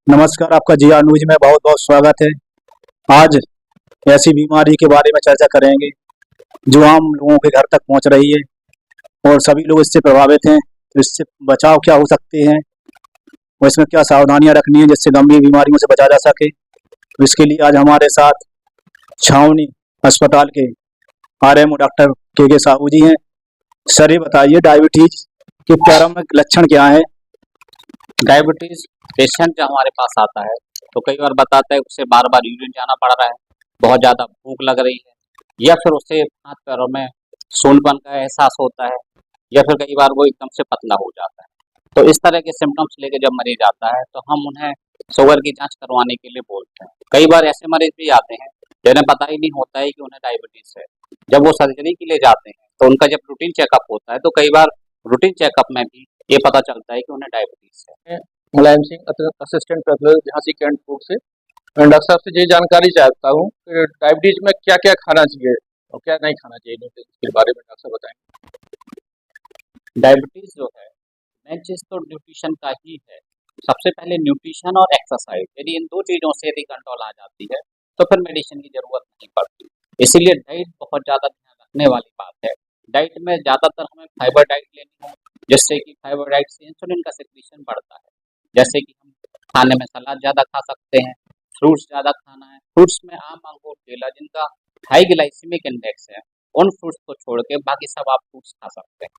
नमस्कार, आपका जिया न्यूज में बहुत बहुत स्वागत है। आज ऐसी बीमारी के बारे में चर्चा करेंगे जो आम लोगों के घर तक पहुंच रही है और सभी लोग इससे प्रभावित हैं। तो इससे बचाव क्या हो सकते हैं और इसमें क्या सावधानियां रखनी है जिससे गंभीर बीमारियों से बचा जा सके। तो इसके लिए आज हमारे साथ छावनी अस्पताल के आरएमओ डॉक्टर के साहू जी हैं। सर, ये बताइए डायबिटीज के प्रारंभिक लक्षण क्या है। डायबिटीज पेशेंट जो हमारे पास आता है तो कई बार बताता है उसे बार बार यूरिन जाना पड़ रहा है, बहुत ज़्यादा भूख लग रही है, या फिर उसे हाथ पैरों में सूंढपन का एहसास होता है, या फिर कई बार वो एकदम से पतला हो जाता है। तो इस तरह के सिम्टम्स लेके जब मरीज आता है तो हम उन्हें शुगर की जांच करवाने के लिए बोलते हैं। कई बार ऐसे मरीज भी आते हैं जिन्हें पता ही नहीं होता है कि उन्हें डायबिटीज है। जब वो सर्जरी के लिए जाते हैं तो उनका जब रूटीन चेकअप होता है तो कई बार रूटीन चेकअप में भी ये पता चलता है कि उन्हें डायबिटीज है। Mulayam Singh, assistant professor Jhansi cantt से। मैं डॉक्टर साहब से ये जानकारी चाहता हूँ कि डायबिटीज में क्या क्या खाना चाहिए और क्या नहीं खाना चाहिए, इसके बारे में डॉक्टर साहब बताएं। डायबिटीज जो है मेन चीज तो न्यूट्रिशन का ही है। सबसे पहले न्यूट्रिशन और एक्सरसाइज, यदि इन दो चीजों से यदि कंट्रोल आ जाती है तो फिर मेडिसिन की जरूरत नहीं पड़ती। इसीलिए डाइट बहुत ज्यादा ध्यान रखने वाली बात है। डाइट में ज्यादातर हमें फाइबर डाइट लेनी है, जिससे कि फाइबर डाइट से इंसुलिन का सिक्रीशन बढ़ता है। जैसे कि हम खाने में सलाद ज्यादा खा सकते हैं, फ्रूट्स ज्यादा खाना है। फ्रूट्स में आम, अंगूर, केला जिनका हाई ग्लाइसेमिक इंडेक्स है, उन फ्रूट्स को छोड़ के बाकी सब आप फ्रूट्स खा सकते हैं।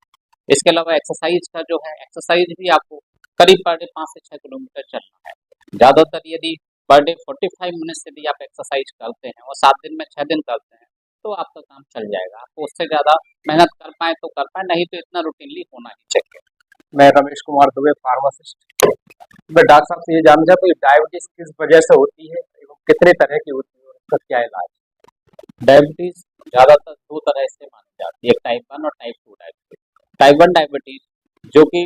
इसके अलावा एक्सरसाइज का जो है, एक्सरसाइज भी आपको करीब पर डे 5 से 6 किलोमीटर चलना है। ज़्यादातर यदि पर डे 45 मिनट्स यदि आप एक्सरसाइज करते हैं और 7 दिन में 6 दिन करते हैं तो आपका काम चल जाएगा। आपको उससे ज़्यादा मेहनत कर पाए तो कर पाए, नहीं तो इतना रूटीनली होना ही चाहिए। मैं रमेश कुमार दुबे, फार्मासिस्ट। मैं डॉक्टर साहब से ये जानना चाहता हूँ डायबिटीज किस वजह से होती है एवं कितने तरह की होती है और उसका क्या इलाज है। डायबिटीज ज़्यादातर दो तरह से मानी जाती है, टाइप 1 और टाइप 2 डायबिटीज। टाइप 1 डायबिटीज जो कि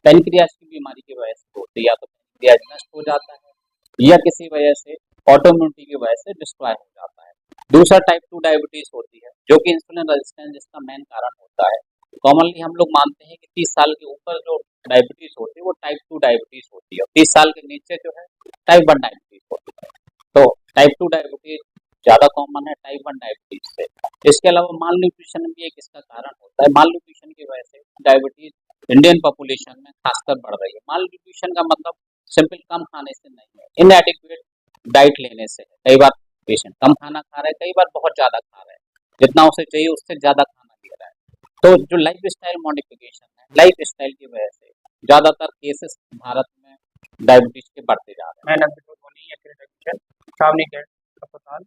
पेनक्रियाज की बीमारी की वजह से होती है, या तो पेनक्रियाज नष्ट हो जाता है या किसी वजह से ऑटोइम्यूनिटी की वजह से डिस्ट्रॉय हो जाता है। दूसरा टाइप 2 डायबिटीज होती है जो कि इंसुलिन रेजिस्टेंस जिसका मेन कारण होता है। कॉमनली हम लोग मानते हैं कि 30 साल के ऊपर जो डायबिटीज होती है वो टाइप 2 डायबिटीज होती है, 30 साल के नीचे जो है टाइप 1 डायबिटीज होती है। तो टाइप 2 डायबिटीज ज़्यादा कॉमन है टाइप 1 डायबिटीज से। इसके अलावा माल न्यूट्रिशन भी एक इसका कारण होता है। माल न्यूट्रिशन की वजह से डायबिटीज इंडियन पॉपुलेशन में खासकर बढ़ रही है। माल न्यूट्रिशन का मतलब सिंपल कम खाने से नहीं है, इनएडिक्वेट डाइट लेने से है। कई बार पेशेंट कम खाना खा रहे हैं, कई बार बहुत ज़्यादा खा रहे हैं, जितना उसे चाहिए उससे ज़्यादा खाना ले रहा है। तो जो लाइफ स्टाइल मॉडिफिकेशन है, लाइफ स्टाइल की वजह से ज़्यादातर केसेस भारत में डायबिटीज के बढ़ते जा रहे हैं। मैं नब्बे सामने के अस्पताल।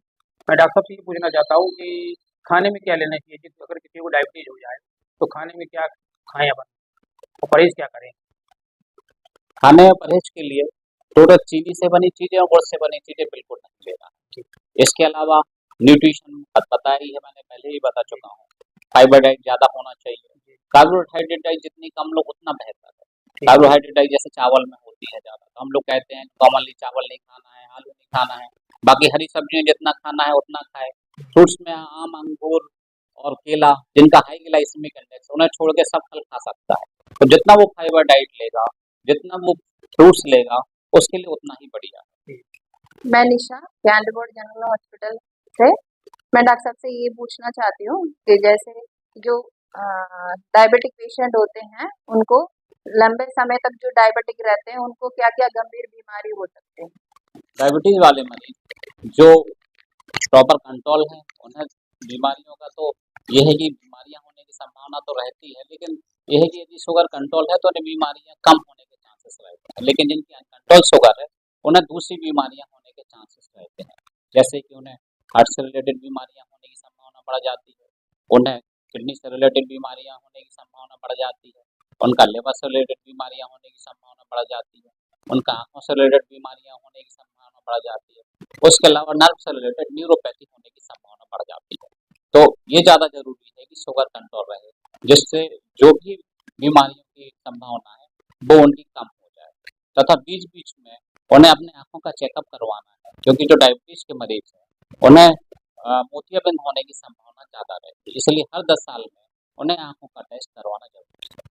मैं डॉक्टर साहब से ये पूछना चाहता हूँ कि खाने में क्या लेना चाहिए, जिस अगर किसी को डायबिटीज हो जाए तो खाने में क्या खाएं अपन और परहेज क्या करें। खाने में परहेज के लिए टोटल चीनी से बनी चीजें और गुड़ से बनी चीजें बिल्कुल नहीं लेना। इसके अलावा न्यूट्रिशन बताया ही है, मैंने पहले ही बता चुका हूँ। फाइबर डाइट ज्यादा होना चाहिए। कार्बोहाइड्रेट डाइट जितनी कम लोग उतना बेहतर है। कार्बोहाइड्रेट डाइट जैसे चावल में होती है ज्यादा, तो हम लोग कहते हैं कॉमनली चावल नहीं खाना है, आलू नहीं खाना है, बाकी हरी सब्जियां जितना खाना है उतना खाए। फ्रूट्स में आम, अंगूर और केला जिनका हाई ग्लाइसेमिक इंडेक्स, उन्हें छोड़ के सब फल खा सकता है। तो जितना वो फाइबर डाइट लेगा, जितना वो फ्रूट्स लेगा, उसके लिए उतना ही बढ़िया है। मैं निशा कैंटबोर्ड जनरल हॉस्पिटल से। मैं डॉक्टर साहब से ये पूछना चाहती हूँ कि जैसे जो डायबिटिक पेशेंट होते हैं उनको लंबे समय तक जो डायबिटिक रहते हैं उनको क्या क्या गंभीर बीमारी हो सकती है। डायबिटीज वाले मरीज जो प्रॉपर कंट्रोल है, उन्हें बीमारियों का तो यह है कि बीमारियां होने की संभावना तो रहती है, लेकिन यह है कि यदि शुगर कंट्रोल है तो उन्हें बीमारियां कम होने के चांसेस रहते हैं। लेकिन जिनकी अनकंट्रोल शुगर है उन्हें दूसरी बीमारियां होने के चांसेस रहते हैं। जैसे कि उन्हें हार्ट से रिलेटेड बीमारियां होने की संभावना बढ़ जाती है, उन्हें किडनी से रिलेटेड बीमारियां होने की संभावना बढ़ जाती है, उनका लिवर से रिलेटेड बीमारियां होने की संभावना बढ़ जाती है, उनका आंखों से रिलेटेड बीमारियां होने की संभावना बढ़ जाती है। उसके अलावा नर्व से रिलेटेड न्यूरोपैथी होने की संभावना बढ़ जाती है। तो ये ज़्यादा जरूरी है कि शुगर कंट्रोल रहे, जिससे जो भी बीमारियों की संभावना है वो उनकी कम हो जाए। तथा बीच बीच में उन्हें अपने आंखों का चेकअप करवाना है, क्योंकि जो डायबिटीज के मरीज हैं उन्हें मोतियाबिंद होने की संभावना ज़्यादा रहती है। इसलिए हर 10 साल में उन्हें आंखों का टेस्ट करवाना जरूरी है।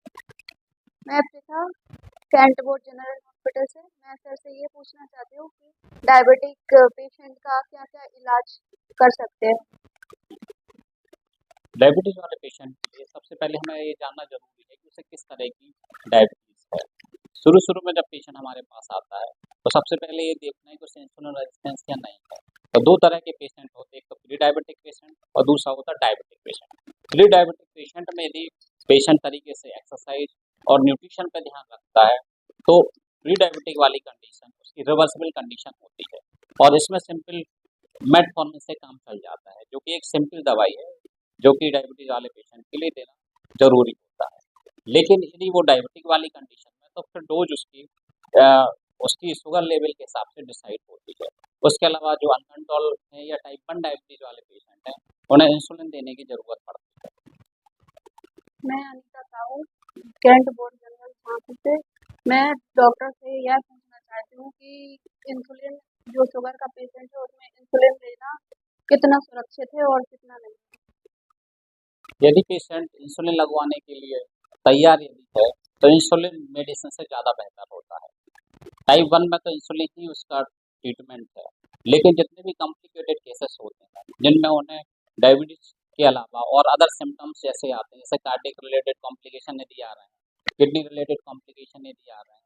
मैं प्रिथा कैंटबोर्ड जनरल हॉस्पिटल से। मैं सर से ये पूछना चाहती हूँ कि डायबिटिक पेशेंट का क्या-क्या इलाज कर सकते हैं? डायबिटीज वाले पेशेंट के लिए सबसे पहले हमें ये जानना जरूरी है कि उसे किस तरह की डायबिटीज है। शुरू शुरू में जब पेशेंट हमारे पास आता है तो सबसे पहले ये देखना है कि उसे इंसुलिन रेजिस्टेंस या नहीं है। तो दो तरह के पेशेंट होते हैं, एक तो प्री डायबिटिक पेशेंट और दूसरा होता है diabetic patient. Pre diabetic patient में यदि पेशेंट तरीके से एक्सरसाइज और न्यूट्रिशन पर ध्यान रखता है तो प्री डायबिटिक वाली कंडीशन उसकी रिवर्सिबल कंडीशन होती है और इसमें सिंपल मेटफॉर्मिन से काम चल जाता है, जो कि एक सिंपल दवाई है जो कि डायबिटीज वाले पेशेंट के लिए देना जरूरी होता है। लेकिन यदि वो डायबिटिक वाली कंडीशन में तो फिर डोज उसकी शुगर लेवल के हिसाब से डिसाइड होती है। उसके अलावा जो अनकंट्रोल है या टाइप 1 डायबिटीज वाले पेशेंट हैं उन्हें इंसुलिन देने की जरूरत पड़ती है। मैं Anita Sahu, cantt board general Jhansi से। मैं डॉक्टर से यह पूछना चाहती हूँ कि इंसुलिन जो शुगर का पेशेंट है उसमें इंसुलिन लेना कितना सुरक्षित है और कितना नहीं? यदि पेशेंट इंसुलिन लगवाने के लिए तैयार यदि है तो इंसुलिन मेडिसिन से ज़्यादा बेहतर होता है। टाइप 1 में तो इंसुलिन ही उसका ट्रीटमेंट है, लेकिन जितने भी कॉम्प्लिकेटेड केसेस होते हैं जिनमें उन्हें डायबिटीज के अलावा और अदर सिम्टम्स जैसे आते हैं, जैसे कार्डियक रिलेटेड कॉम्प्लिकेशन यदि आ रहे हैं, किडनी रिलेटेड कॉम्प्लिकेशन यदि आ रहे हैं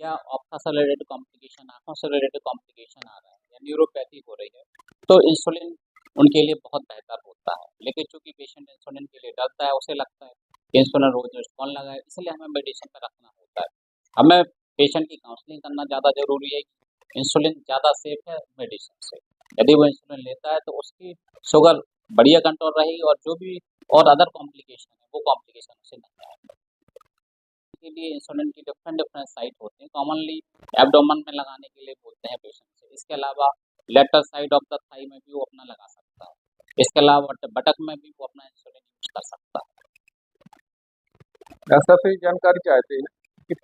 या ऑप्था से रिलेटेड कॉम्प्लिकेशन, आँखों से रिलेटेड कॉम्प्लिकेशन आ रहे हैं या न्यूरोपैथी हो रही है, तो इंसुलिन उनके लिए बहुत बेहतर होता है। लेकिन चूंकि पेशेंट इंसुलिन के लिए डरता है, उसे लगता है कि इंसुलिन रोज रोज कौन लगाए, इसलिए हमें मेडिसिन पर रखना होता है। हमें पेशेंट की काउंसलिंग करना ज़्यादा जरूरी है। इंसुलिन ज़्यादा सेफ है मेडिसिन से। यदि वो इंसुलिन लेता है तो उसकी शुगर बढ़िया कंट्रोल रहेगी और जो भी और अदर कॉम्प्लिकेशन है वो कॉम्प्लिकेशन उसे नहीं आएगा। के लिए इंसुलिन की डिफरेंट डिफरेंट साइट होते हैं। कॉमनली एब्डोमेन में लगाने के लिए बोलते हैं पेशेंट से। इसके अलावा lateral side of the thigh में भी वो अपना लगा सकता है। इसके अलावा बटक में भी वो अपना इंसुलिन यूज कर सकता है। डॉक्टर साहब से ये जानकारी चाहते हैं कि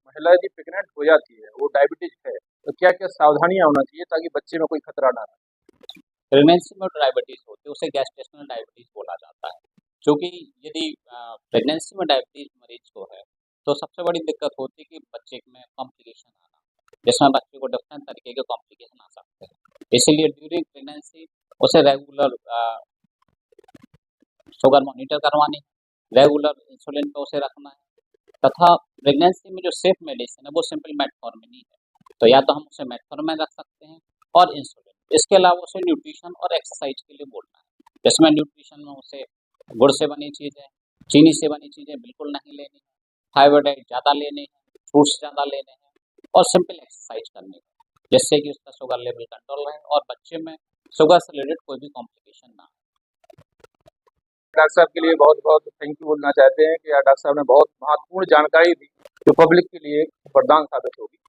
महिला यदि प्रेग्नेंट हो जाती है, वो डायबिटीज है, तो क्या क्या सावधानियां होना चाहिए ताकि बच्चे में कोई खतरा ना रहे? प्रेगनेंसी में डायबिटीज होती है उसे गैस्ट्रेशनल डायबिटीज बोला जाता है। क्योंकि यदि प्रेगनेंसी में डायबिटीज मरीज को है तो सबसे बड़ी दिक्कत होती है कि बच्चे में कॉम्प्लिकेशन आना, जिसमें बच्चे को डिफरेंट तरीके के कॉम्प्लिकेशन आ सकते हैं। इसीलिए ड्यूरिंग प्रेगनेंसी उसे रेगुलर शुगर मॉनिटर करवानी है, रेगुलर इंसुलिन पे उसे रखना है तथा प्रेगनेंसी में जो सेफ मेडिसिन है वो सिंपल मेटफॉर्मिन ही है। तो या तो हम उसे मेटफॉर्मिन रख सकते हैं और इंसुलिन। इसके अलावा उसे न्यूट्रिशन और एक्सरसाइज के लिए बोलना है, जिसमें न्यूट्रिशन में उसे गुड़ से बनी चीज़ें, चीनी से बनी चीज़ें बिल्कुल नहीं लेनी है, कार्बोहाइड्रेट ज़्यादा लेने हैं, फ्रूट्स ज़्यादा लेने हैं और सिंपल एक्सरसाइज करनी है, जिससे कि उसका शुगर लेवल कंट्रोल रहे और बच्चे में शुगर से रिलेटेड कोई भी कॉम्प्लिकेशन ना हो। डॉक्टर साहब के लिए बहुत बहुत थैंक यू बोलना चाहते हैं कि डॉक्टर साहब ने बहुत महत्वपूर्ण जानकारी दी जो पब्लिक के लिए वरदान साबित होगी।